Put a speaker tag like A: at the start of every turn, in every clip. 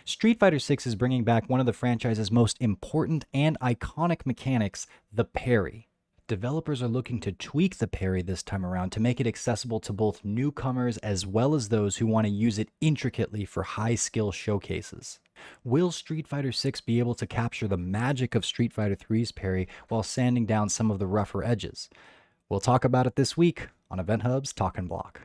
A: Street Fighter 6 is bringing back one of the franchise's most important and iconic mechanics, the parry. Developers are looking to tweak the parry this time around to make it accessible to both newcomers as well as those who want to use it intricately for high skill showcases. Will Street Fighter 6 be able to capture the magic of Street Fighter 3's parry while sanding down some of the rougher edges? We'll talk about it this week on EventHubs Talkin' Block.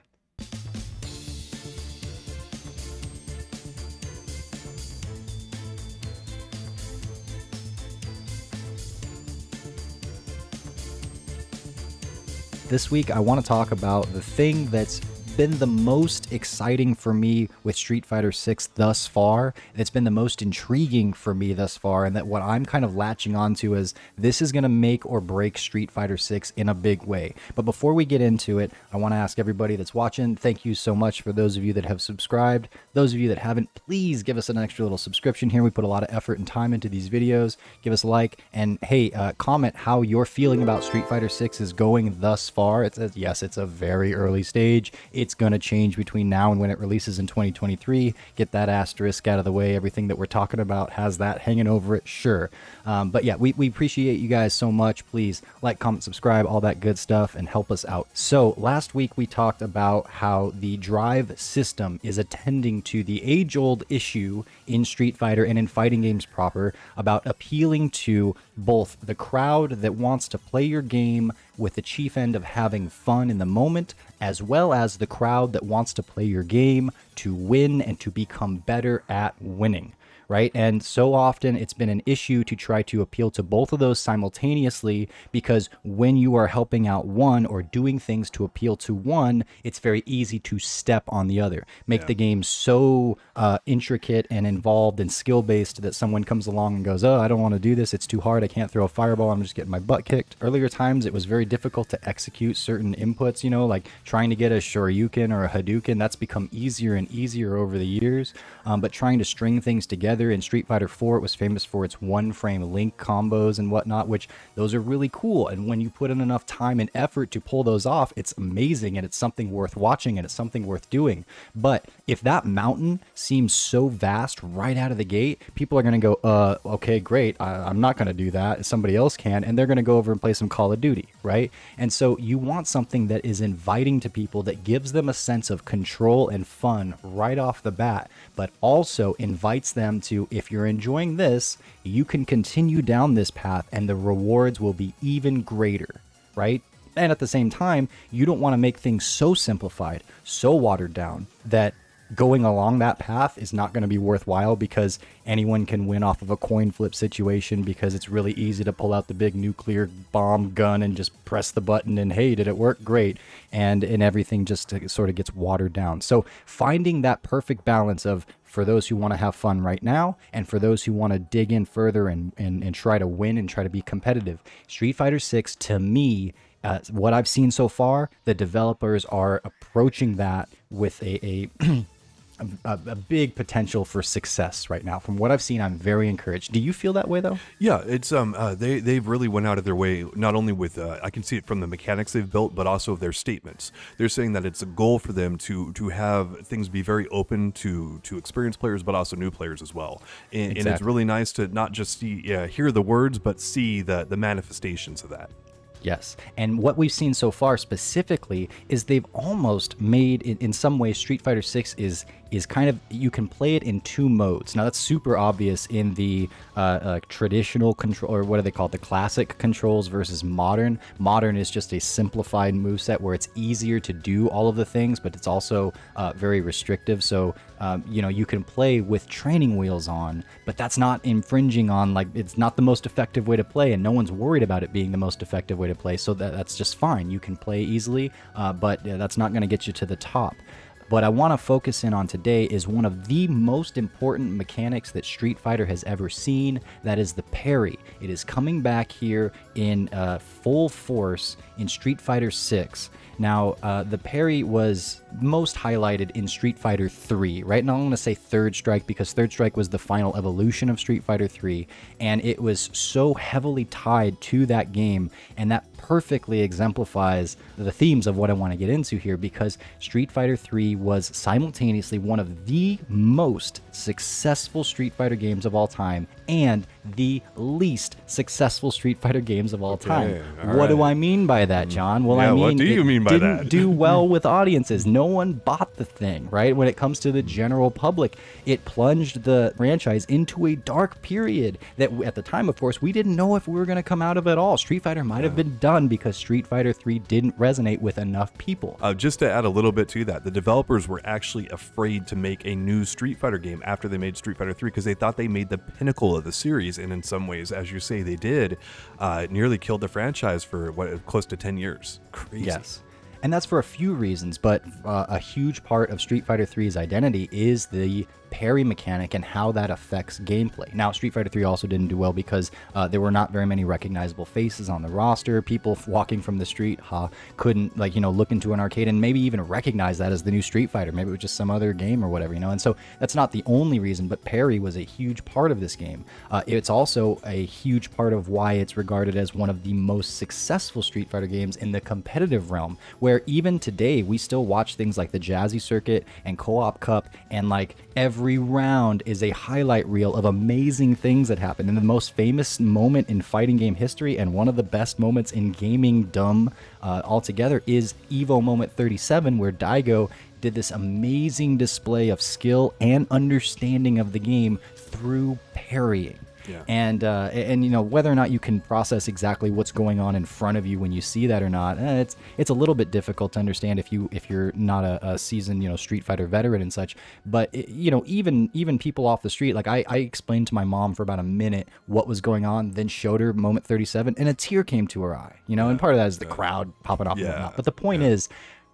A: This week, I want to talk about the thing that's been the most exciting for me with Street Fighter 6 thus far. It's been the most intriguing for me thus far, and that what I'm kind of latching onto is this is going to make or break Street Fighter 6 in a big way. But before we get into it, I want to ask everybody that's watching, thank you so much for those of you that have subscribed. Those of you that haven't, please give us an extra little subscription here. We put a lot of effort and time into these videos. Give us a like, and hey, comment how you're feeling about Street Fighter 6 is going thus far. It says, yes, it's a very early stage. It's going to change between now and when it releases in 2023. Get that asterisk out of the way. Everything that we're talking about has that hanging over it, sure. But yeah, we appreciate you guys so much. Please like, comment, subscribe, all that good stuff, and help us out. So last week we talked about how the drive system is attending to the age-old issue in Street Fighter and in fighting games proper about appealing to both the crowd that wants to play your game with the chief end of having fun in the moment, as well as the crowd that wants to play your game to win and to become better at winning. Right? And so often it's been an issue to try to appeal to both of those simultaneously, because when you are helping out one or doing things to appeal to one, it's very easy to step on the other. Make the game so intricate and involved and skill-based that someone comes along and goes, oh, I don't want to do this. It's too hard. I can't throw a fireball. I'm just getting my butt kicked. Earlier times, it was very difficult to execute certain inputs, you know, like trying to get a Shoryuken or a Hadouken. That's become easier and easier over the years. But trying to string things together in Street Fighter 4, it was famous for its one-frame link combos and whatnot, which those are really cool. And when you put in enough time and effort to pull those off, it's amazing, and it's something worth watching, and it's something worth doing. But if that mountain seems so vast right out of the gate, people are going to go, okay, great, I'm not going to do that. Somebody else can, and they're going to go over and play some Call of Duty, right? And so you want something that is inviting to people, that gives them a sense of control and fun right off the bat, but also invites them to, if you're enjoying this, you can continue down this path and the rewards will be even greater, right? And at the same time, you don't want to make things so simplified, so watered down, that going along that path is not going to be worthwhile because anyone can win off of a coin flip situation, because it's really easy to pull out the big nuclear bomb gun and just press the button and hey, did it work? Great. And everything just sort of gets watered down. So finding that perfect balance of, for those who want to have fun right now and for those who want to dig in further and try to win and try to be competitive. Street Fighter 6, to me, what I've seen so far, the developers are approaching that with a big potential for success right now. From what I've seen, I'm very encouraged. Do you feel that way though?
B: Yeah, it's they've really went out of their way, not only with I can see it from the mechanics they've built, but also their statements. They're saying that it's a goal for them to have things be very open to experienced players, but also new players as well. And it's really nice to not just hear the words, but see the manifestations of that.
A: Yes. And what we've seen so far specifically is they've almost made, in some ways, Street Fighter 6 is kind of, you can play it in two modes. Now, that's super obvious in the traditional control, or what do they call it, the classic controls versus modern. Modern is just a simplified moveset where it's easier to do all of the things, but it's also very restrictive. So, you can play with training wheels on, but that's not infringing on, like, it's not the most effective way to play, and no one's worried about it being the most effective way to play. So that's just fine. You can play easily, but that's not going to get you to the top. What I want to focus in on today is one of the most important mechanics that Street Fighter has ever seen. That is the parry. It is coming back here in full force in Street Fighter 6. Now, the parry was most highlighted in Street Fighter 3, right? Now I'm going to say Third Strike because Third Strike was the final evolution of Street Fighter 3, and it was so heavily tied to that game, and that perfectly exemplifies the themes of what I want to get into here, because Street Fighter 3 was simultaneously one of the most successful Street Fighter games of all time and the least successful Street Fighter games of all time. What do I mean by that, John? Well,
B: Yeah,
A: I mean,
B: what do you mean by
A: didn't
B: that?
A: do well with audiences. No one bought the thing, right? When it comes to the general public, it plunged the franchise into a dark period that at the time, of course, we didn't know if we were going to come out of at all. Street Fighter might have been done because Street Fighter 3 didn't resonate with enough people.
B: Just to add a little bit to that, the developers were actually afraid to make a new Street Fighter game after they made Street Fighter 3 because they thought they made the pinnacle of the series, and in some ways, as you say, they did. It nearly killed the franchise for close to 10 years. Crazy.
A: Yes. And that's for a few reasons, but a huge part of Street Fighter 3's identity is the parry mechanic and how that affects gameplay. Now, Street Fighter 3 also didn't do well because there were not very many recognizable faces on the roster. People walking from the street couldn't, look into an arcade and maybe even recognize that as the new Street Fighter. Maybe it was just some other game or whatever, And so that's not the only reason, but parry was a huge part of this game. It's also a huge part of why it's regarded as one of the most successful Street Fighter games in the competitive realm, where even today we still watch things like the Jazzy Circuit and Co-op Cup, and every round is a highlight reel of amazing things that happen. And the most famous moment in fighting game history, and one of the best moments in gaming altogether, is Evo Moment 37, where Daigo did this amazing display of skill and understanding of the game through parrying.
B: Yeah.
A: And whether or not you can process exactly what's going on in front of you when you see that or not, it's a little bit difficult to understand if you're not a seasoned Street Fighter veteran and such. But even people off the street, I explained to my mom for about a minute what was going on, then showed her Moment 37, and a tear came to her eye. And part of that is the crowd popping off and whatnot. But the point is,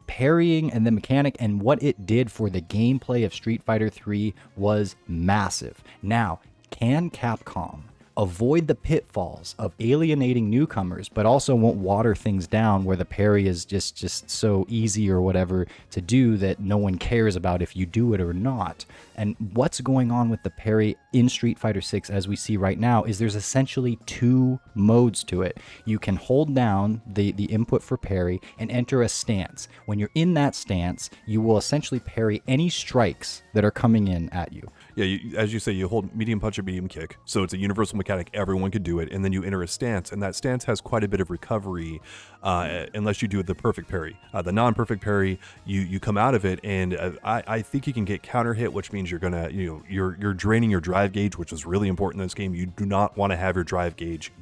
A: parrying and the mechanic and what it did for the gameplay of Street Fighter 3 was massive. Now, can Capcom avoid the pitfalls of alienating newcomers, but also won't water things down where the parry is just so easy or whatever to do that no one cares about if you do it or not? And what's going on with the parry in Street Fighter 6 as we see right now is there's essentially two modes to it. You can hold down the input for parry and enter a stance. When you're in that stance, you will essentially parry any strikes that are coming in at you.
B: Yeah, as you say, you hold medium punch or medium kick, so it's a universal mechanic. Everyone could do it, and then you enter a stance, and that stance has quite a bit of recovery, unless you do the perfect parry. The non-perfect parry, you come out of it, and I think you can get counter hit, which means you're gonna, you're draining your drive gauge, which is really important in this game. You do not want to have your drive gauge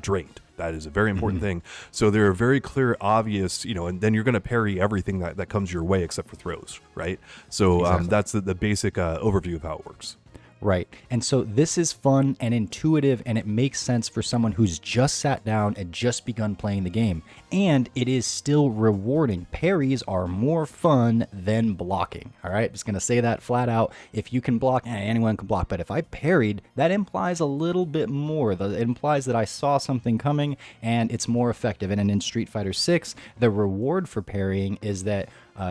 B: drained. That is a very important thing. So there are very clear, obvious, and then you're going to parry everything that comes your way except for throws, right? So
A: Exactly.
B: that's the basic overview of how it works.
A: Right. And so this is fun and intuitive, and it makes sense for someone who's just sat down and just begun playing the game. And it is still rewarding. Parries are more fun than blocking. All right. Just going to say that flat out. If you can block, anyone can block. But if I parried, that implies a little bit more. It implies that I saw something coming and it's more effective. And in Street Fighter 6, the reward for parrying is that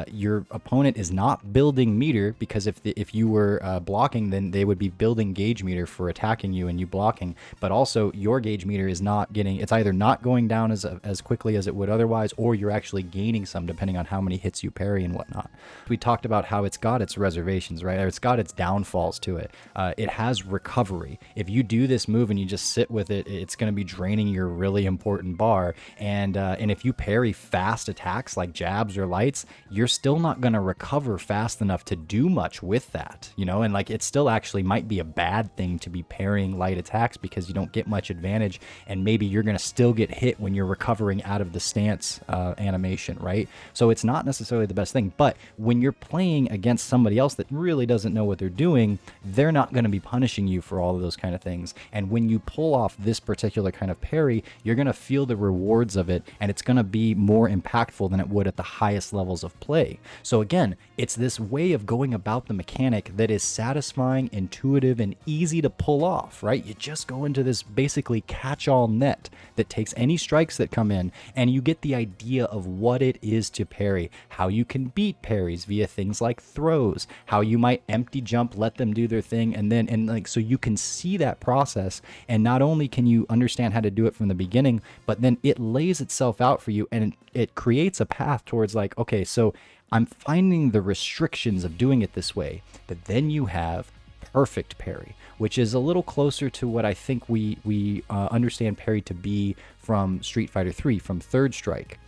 A: your opponent is not building meter, because if you were blocking, then they would be building gauge meter for attacking you and you blocking. But also your gauge meter is not getting, it's either not going down as quickly as it would otherwise, or you're actually gaining some depending on how many hits you parry and whatnot. We talked about how it's got its reservations, right? Or it's got its downfalls to it. It has recovery. If you do this move and you just sit with it, it's going to be draining your really important bar. And if you parry fast attacks like jabs or lights, you're still not going to recover fast enough to do much with that, and it still actually might be a bad thing to be parrying light attacks because you don't get much advantage, and maybe you're going to still get hit when you're recovering out of the stance animation, right? So it's not necessarily the best thing, but when you're playing against somebody else that really doesn't know what they're doing, they're not going to be punishing you for all of those kind of things. And when you pull off this particular kind of parry, you're going to feel the rewards of it, and it's going to be more impactful than it would at the highest levels of play. So again, it's this way of going about the mechanic that is satisfying, intuitive, and easy to pull off, right? You just go into this basically catch-all net that takes any strikes that come in, and you get the idea of what it is to parry, how you can beat parries via things like throws, how you might empty jump, let them do their thing, and like, so you can see that process, and not only can you understand how to do it from the beginning, but then it lays itself out for you, and it creates a path towards like, okay, so I'm finding the restrictions of doing it this way. But then you have perfect parry, which is a little closer to what I think we understand parry to be from Street Fighter 3, from Third Strike.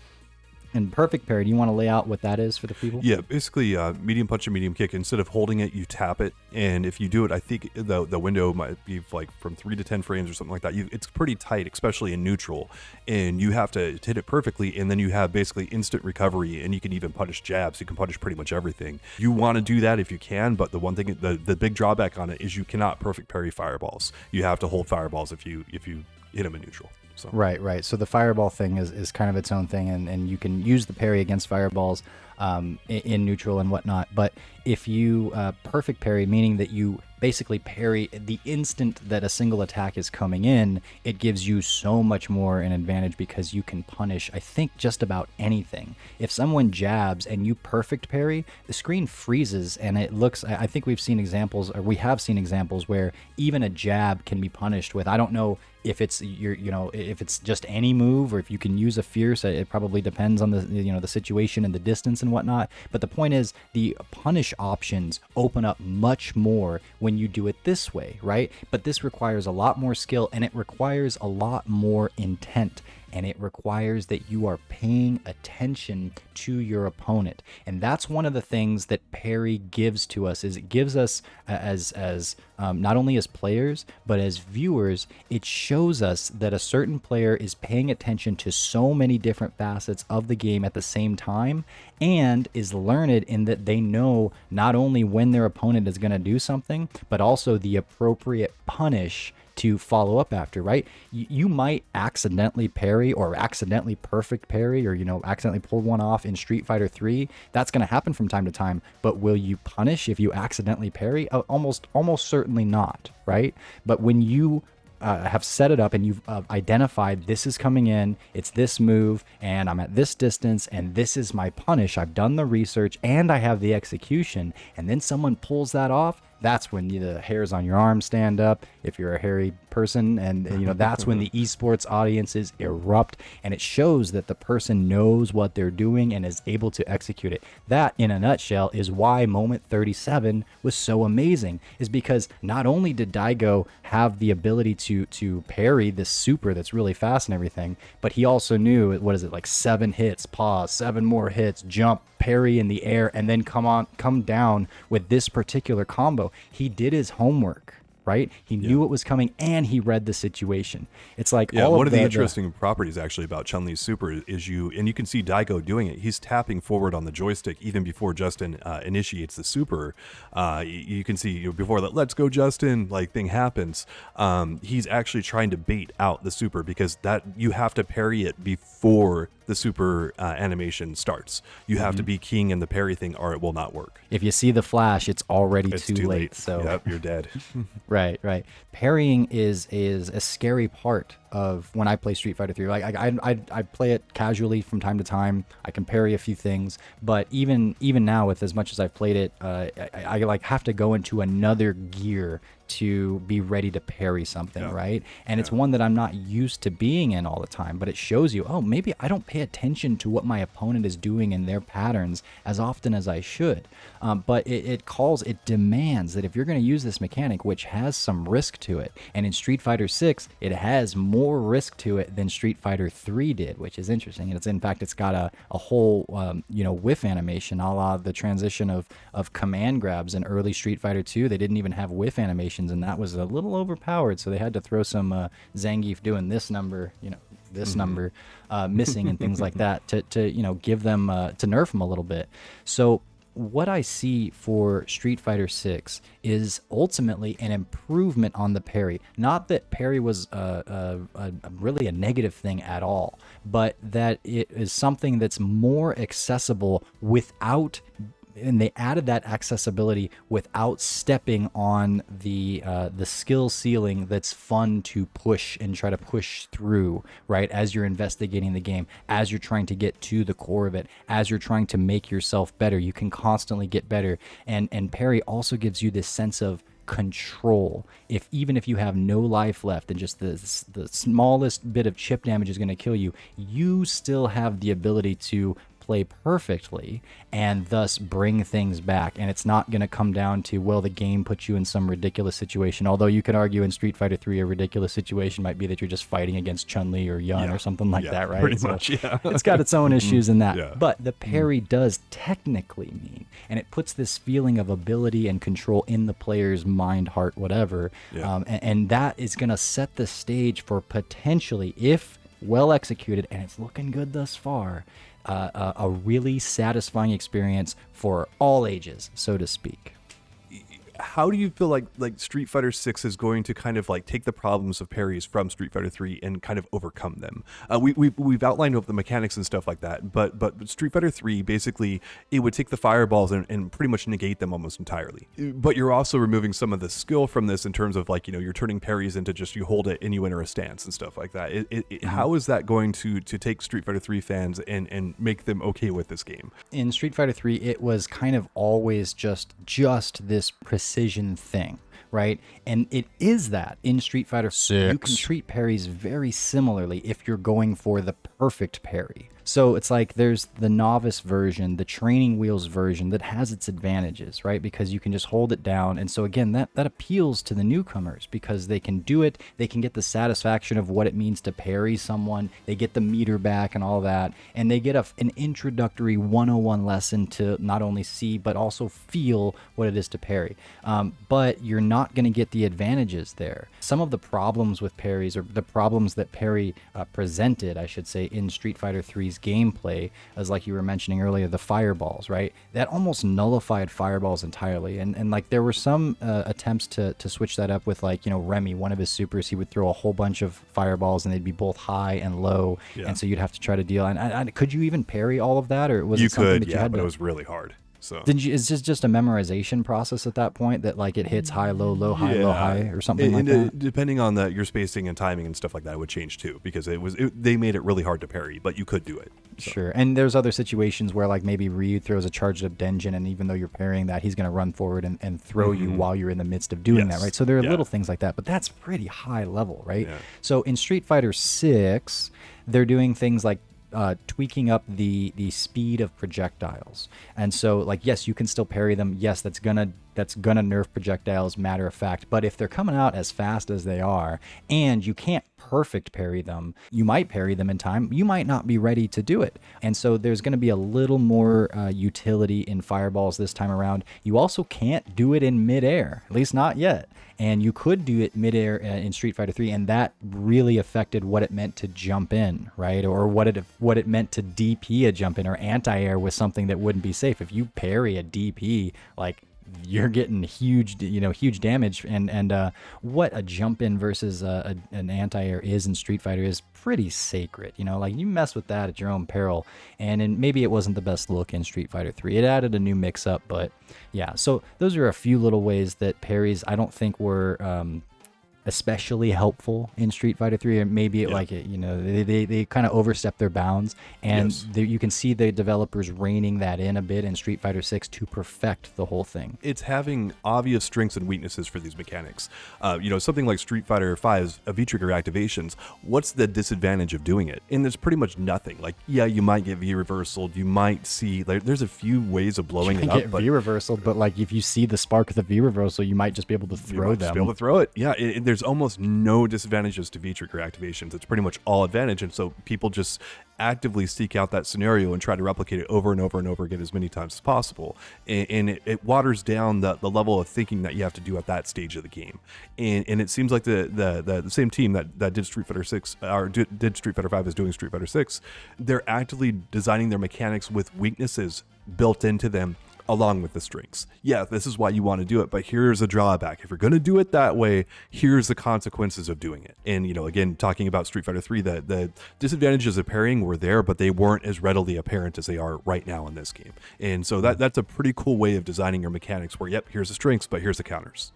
A: And perfect parry, do you want to lay out what that is for the people?
B: Yeah, basically medium punch and medium kick. Instead of holding it, you tap it. And if you do it, I think the window might be like from 3 to 10 frames or something like that. It's pretty tight, especially in neutral. And you have to hit it perfectly. And then you have basically instant recovery. And you can even punish jabs. You can punish pretty much everything. You want to do that if you can. But the one thing, the big drawback on it is you cannot perfect parry fireballs. You have to hold fireballs if you hit them in neutral. So.
A: Right. So the fireball thing is kind of its own thing, and you can use the parry against fireballs in neutral and whatnot. But if you perfect parry, meaning that you basically parry the instant that a single attack is coming in, it gives you so much more an advantage because you can punish, I think, just about anything. If someone jabs and you perfect parry, the screen freezes and it looks, I think we have seen examples where even a jab can be punished with, I don't know if it's if it's just any move or if you can use a fierce. It probably depends on the situation and the distance and whatnot. But the point is, the punish options open up much more when you do it this way, right? But this requires a lot more skill, and it requires a lot more intent, and it requires that you are paying attention to your opponent. And that's one of the things that parry gives to us, is it gives us as not only as players, but as viewers, it shows us that a certain player is paying attention to so many different facets of the game at the same time, and is learned in that they know not only when their opponent is going to do something, but also the appropriate punish to follow up after, right? You might accidentally parry or accidentally perfect parry, or accidentally pull one off in Street Fighter 3. That's going to happen from time to time, but will you punish if you accidentally parry? Almost certainly not, right? But when you have set it up and you've identified this is coming in, it's this move, and I'm at this distance, and this is my punish. I've done the research and I have the execution, and then someone pulls that off. That's when the hairs on your arm stand up, if you're a hairy person, and that's when the esports audiences erupt, and it shows that the person knows what they're doing and is able to execute it. That, in a nutshell, is why Moment 37 was so amazing, is because not only did Daigo have the ability to parry this super that's really fast and everything, but he also knew, what is it, like 7 hits, pause, 7 more hits, jump, parry in the air, and then come down with this particular combo. He did his homework, right? He knew what was coming, and he read the situation. It's like
B: one of the interesting properties actually about Chun-Li's super is you can see Daigo doing it. He's tapping forward on the joystick even before Justin initiates the super. You can see before that "Let's go, Justin" like thing happens. He's actually trying to bait out the super, because that you have to parry it before the super animation starts. You have to be keying in the parry thing, or it will not work.
A: If you see the flash, it's already too late. So
B: yep, you're dead.
A: Right. Parrying is a scary part of when I play Street Fighter 3. Like I play it casually from time to time. I can parry a few things, but even now, with as much as I've played it, I like have to go into another gear to be ready to parry something, right? And it's one that I'm not used to being in all the time, but it shows you, maybe I don't pay attention to what my opponent is doing in their patterns as often as I should. But it demands that if you're going to use this mechanic, which has some risk to it, and in Street Fighter 6, it has more risk to it than Street Fighter 3 did, which is interesting. And it's got a whole, whiff animation, a la the transition of command grabs in early Street Fighter 2. They didn't even have whiff animations, and that was a little overpowered, so they had to throw some Zangief doing this number, number missing and things like that to give them to nerf them a little bit. So what I see for Street Fighter 6 is ultimately an improvement on the parry. Not that parry was really a negative thing at all, but that it is something that's more accessible without, and they added that accessibility without stepping on the skill ceiling that's fun to push and try to push through, right? As you're investigating the game, as you're trying to get to the core of it, as you're trying to make yourself better, you can constantly get better. And parry also gives you this sense of control. Even if you have no life left and just the smallest bit of chip damage is going to kill you, you still have the ability to play perfectly and thus bring things back. And it's not going to come down to, well, the game puts you in some ridiculous situation. Although you could argue in Street Fighter 3 a ridiculous situation might be that you're just fighting against Chun-Li or Yun or something like that, right?
B: Pretty much, yeah.
A: It's got its own issues in that.
B: Yeah.
A: But the parry does technically mean, and it puts this feeling of ability and control in the player's mind, heart, whatever. And that is going to set the stage for potentially, if well executed, and it's looking good thus far, a really satisfying experience for all ages, so to speak.
B: How do you feel like Street Fighter 6 is going to kind of like take the problems of parries from Street Fighter 3 and kind of overcome them? We've outlined the mechanics and stuff like that, but Street Fighter 3 basically, it would take the fireballs and pretty much negate them almost entirely. But you're also removing some of the skill from this in terms of like, you're turning parries into just you hold it and you enter a stance and stuff like that. How is that going to take Street Fighter 3 fans and make them okay with this game?
A: In Street Fighter 3, it was kind of always just this precision thing, right? And it is that in Street Fighter 6. You can treat parries very similarly if you're going for the perfect parry. So it's like there's the novice version, the training wheels version that has its advantages, right? Because you can just hold it down. And so again, that appeals to the newcomers because they can do it. They can get the satisfaction of what it means to parry someone. They get the meter back and all that. And they get an introductory 101 lesson to not only see, but also feel what it is to parry. But you're not going to get the advantages there. Some of the problems with parries, or the problems that parry presented, I should say, in Street Fighter 3's gameplay, as like you were mentioning earlier, the fireballs, right? That almost nullified fireballs entirely. And like there were some attempts to switch that up with, like, Remy, one of his supers, he would throw a whole bunch of fireballs and they'd be both high and low. Yeah. And so you'd have to try to deal. And could you even parry all of that? Or was it something that you had
B: but
A: to...
B: it was really hard. So
A: is this just a memorization process at that point that like it hits high, low, low, high, low, high, or something like that?
B: Depending on your spacing and timing and stuff like that, it would change too, because they made it really hard to parry, but you could do it. So.
A: Sure. And there's other situations where like maybe Ryu throws a charged up Denjin, and even though you're parrying that, he's going to run forward and throw you while you're in the midst of doing that, right? So there are little things like that, but that's pretty high level, right? Yeah. So in Street Fighter 6, they're doing things like tweaking up the speed of projectiles. And so like, yes, you can still parry them. Yes, that's gonna nerf projectiles, matter of fact. But if they're coming out as fast as they are, and you can't perfect parry them, you might parry them in time, you might not be ready to do it. And so there's going to be a little more utility in fireballs this time around. You also can't do it in midair, at least not yet. And you could do it midair in Street Fighter 3, and that really affected what it meant to jump in, right? Or what it meant to DP a jump in, or anti-air was something that wouldn't be safe. If you parry a DP, like, you're getting huge damage. And what a jump in versus an anti-air is in Street Fighter is pretty sacred. Like, you mess with that at your own peril. And maybe it wasn't the best look in Street Fighter 3. It added a new mix-up, but yeah. So those are a few little ways that parries, I don't think, were especially helpful in Street Fighter 3, or maybe they kind of overstepped their bounds, and you can see the developers reining that in a bit in Street Fighter 6 to perfect the whole thing.
B: It's having obvious strengths and weaknesses for these mechanics. Something like Street Fighter 5's V-trigger activations, what's the disadvantage of doing it? And there's pretty much nothing. Like, yeah, you might get V-reversaled, you might see, like, there's a few ways of blowing it up.
A: You get V-reversaled, but like, if you see the spark of the V-reversal, you might just be able to throw them.
B: Just be able to throw it. Yeah, there's almost no disadvantages to V-trigger activations. It's pretty much all advantage, and so people just actively seek out that scenario and try to replicate it over and over and over again as many times as possible. And it waters down the level of thinking that you have to do at that stage of the game. And it seems like the same team that did Street Fighter 6 or did Street Fighter 5 is doing Street Fighter 6. They're actively designing their mechanics with weaknesses built into them along with the strengths. Yeah, this is why you want to do it, but here's a drawback. If you're going to do it that way, here's the consequences of doing it. And, again, talking about Street Fighter 3, the disadvantages of parrying were there, but they weren't as readily apparent as they are right now in this game. And so that's a pretty cool way of designing your mechanics where, yep, here's the strengths, but here's the counters.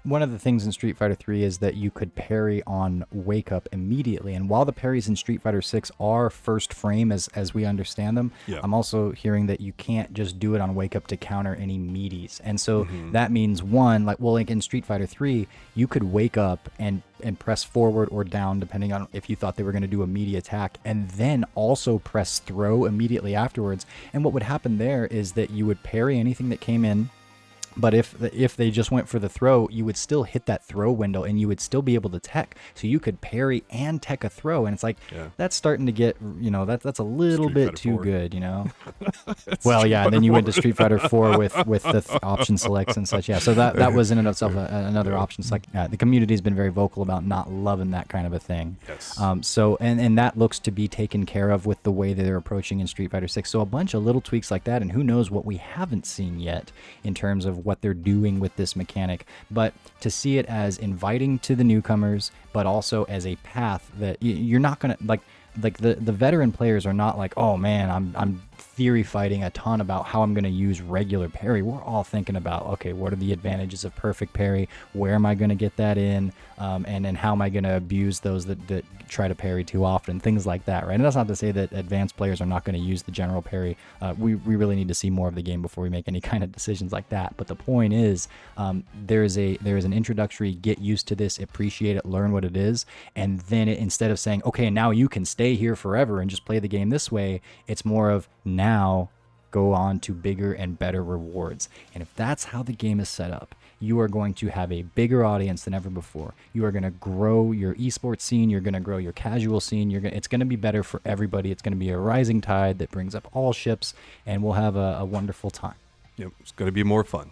A: One of the things in Street Fighter 3 is that you could parry on wake up immediately. And while the parries in Street Fighter 6 are first frame as we understand them,
B: Yeah.
A: I'm also hearing that you can't just do it on wake up to counter any meaties. And so that means like in Street Fighter 3, you could wake up and press forward or down depending on if you thought they were going to do a meaty attack, and then also press throw immediately afterwards. And what would happen there is that you would parry anything that came in. But if they just went for the throw, you would still hit that throw window and you would still be able to tech. So you could parry and tech a throw. And it's like, that's starting to get, that's a little
B: Street
A: bit
B: Fighter
A: too
B: 4.
A: good, Well, yeah, and then you went to Street Fighter 4 with the option selects and such. Yeah, so that was in and of itself another option select. The community has been very vocal about not loving that kind of a thing.
B: Yes.
A: So that looks to be taken care of with the way that they're approaching in Street Fighter 6. So a bunch of little tweaks like that, and who knows what we haven't seen yet in terms of what they're doing with this mechanic. But to see it as inviting to the newcomers, but also as a path that you're not gonna like the veteran players are not like, oh man, I'm theory fighting a ton about how I'm going to use regular parry. We're all thinking about, okay, what are the advantages of perfect parry? Where am I going to get that in? And then how am I going to abuse those that try to parry too often? Things like that, right? And that's not to say that advanced players are not going to use the general parry. We really need to see more of the game before we make any kind of decisions like that. But the point is, there is an introductory get used to this, appreciate it, learn what it is, and then instead of saying, okay, now you can stay here forever and just play the game this way, it's more of now go on to bigger and better rewards. And if that's how the game is set up, you are going to have a bigger audience than ever before. You are going to grow your esports scene. You're going to grow your casual scene. It's going to be better for everybody. It's going to be a rising tide that brings up all ships, and we'll have a wonderful time.
B: Yep, it's going to be more fun.